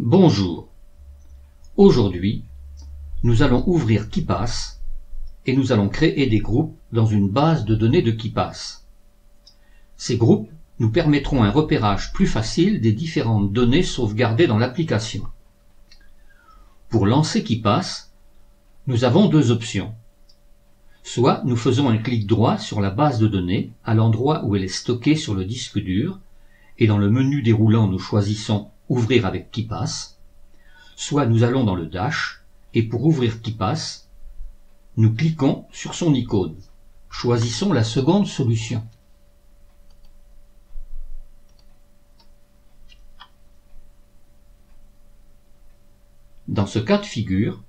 Bonjour. Aujourd'hui, nous allons ouvrir KeePass et nous allons créer des groupes dans une base de données de KeePass. Ces groupes nous permettront un repérage plus facile des différentes données sauvegardées dans l'application. Pour lancer KeePass, nous avons deux options. Soit nous faisons un clic droit sur la base de données à l'endroit où elle est stockée sur le disque dur et dans le menu déroulant nous choisissons Ouvrir avec KeePass, soit nous allons dans le Dash et pour ouvrir KeePass, nous cliquons sur son icône. Choisissons la seconde solution. Dans ce cas de figure,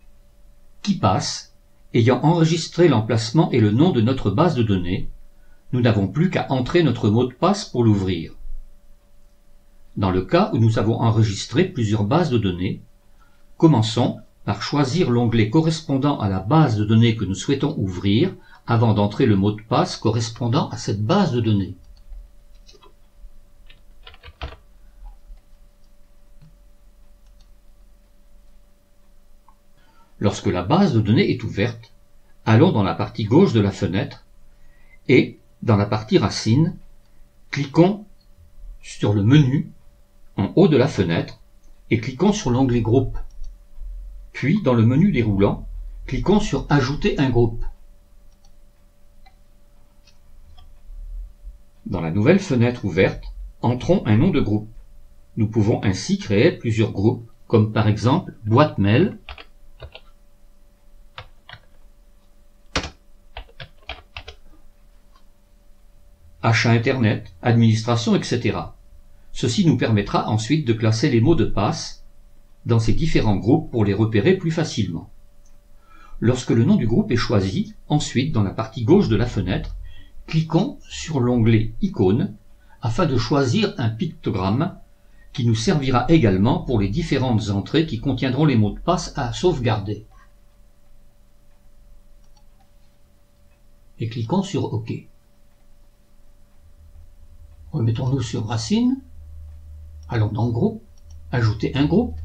KeePass, ayant enregistré l'emplacement et le nom de notre base de données, nous n'avons plus qu'à entrer notre mot de passe pour l'ouvrir. Dans le cas où nous avons enregistré plusieurs bases de données, commençons par choisir l'onglet correspondant à la base de données que nous souhaitons ouvrir avant d'entrer le mot de passe correspondant à cette base de données. Lorsque la base de données est ouverte, allons dans la partie gauche de la fenêtre et, dans la partie racine, cliquons sur le menu en haut de la fenêtre et cliquons sur l'onglet Groupe. Puis, dans le menu déroulant, cliquons sur Ajouter un groupe. Dans la nouvelle fenêtre ouverte, entrons un nom de groupe. Nous pouvons ainsi créer plusieurs groupes, comme par exemple boîte mail, achat internet, administration, etc. Ceci nous permettra ensuite de classer les mots de passe dans ces différents groupes pour les repérer plus facilement. Lorsque le nom du groupe est choisi, ensuite dans la partie gauche de la fenêtre, cliquons sur l'onglet Icônes afin de choisir un pictogramme qui nous servira également pour les différentes entrées qui contiendront les mots de passe à sauvegarder. Et cliquons sur OK. Remettons-nous sur Racine. Allons dans Groupe, Ajouter un groupe.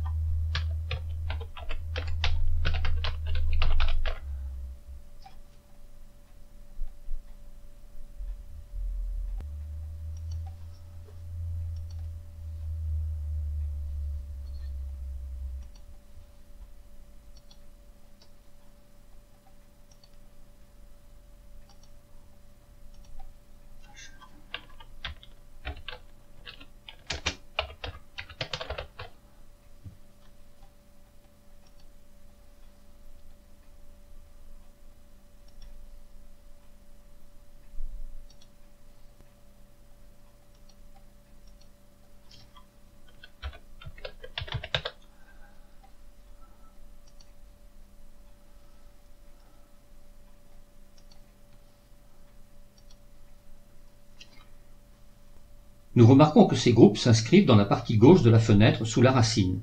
Nous remarquons que ces groupes s'inscrivent dans la partie gauche de la fenêtre sous la racine.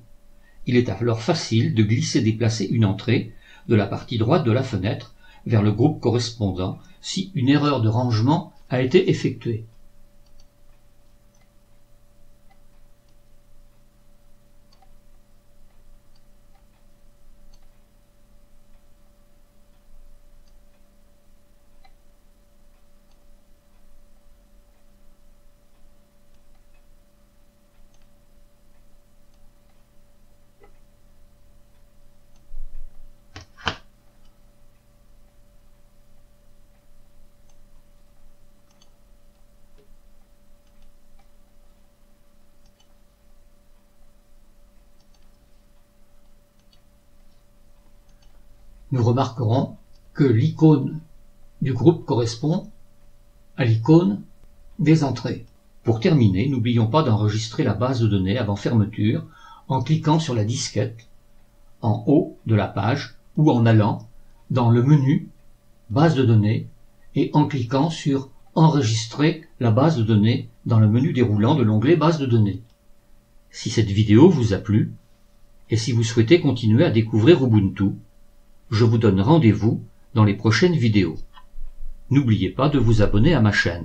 Il est alors facile de glisser-déplacer une entrée de la partie droite de la fenêtre vers le groupe correspondant si une erreur de rangement a été effectuée. Nous remarquerons que l'icône du groupe correspond à l'icône des entrées. Pour terminer, n'oublions pas d'enregistrer la base de données avant fermeture en cliquant sur la disquette en haut de la page ou en allant dans le menu Base de données et en cliquant sur Enregistrer la base de données dans le menu déroulant de l'onglet Base de données. Si cette vidéo vous a plu et si vous souhaitez continuer à découvrir Ubuntu, je vous donne rendez-vous dans les prochaines vidéos. N'oubliez pas de vous abonner à ma chaîne.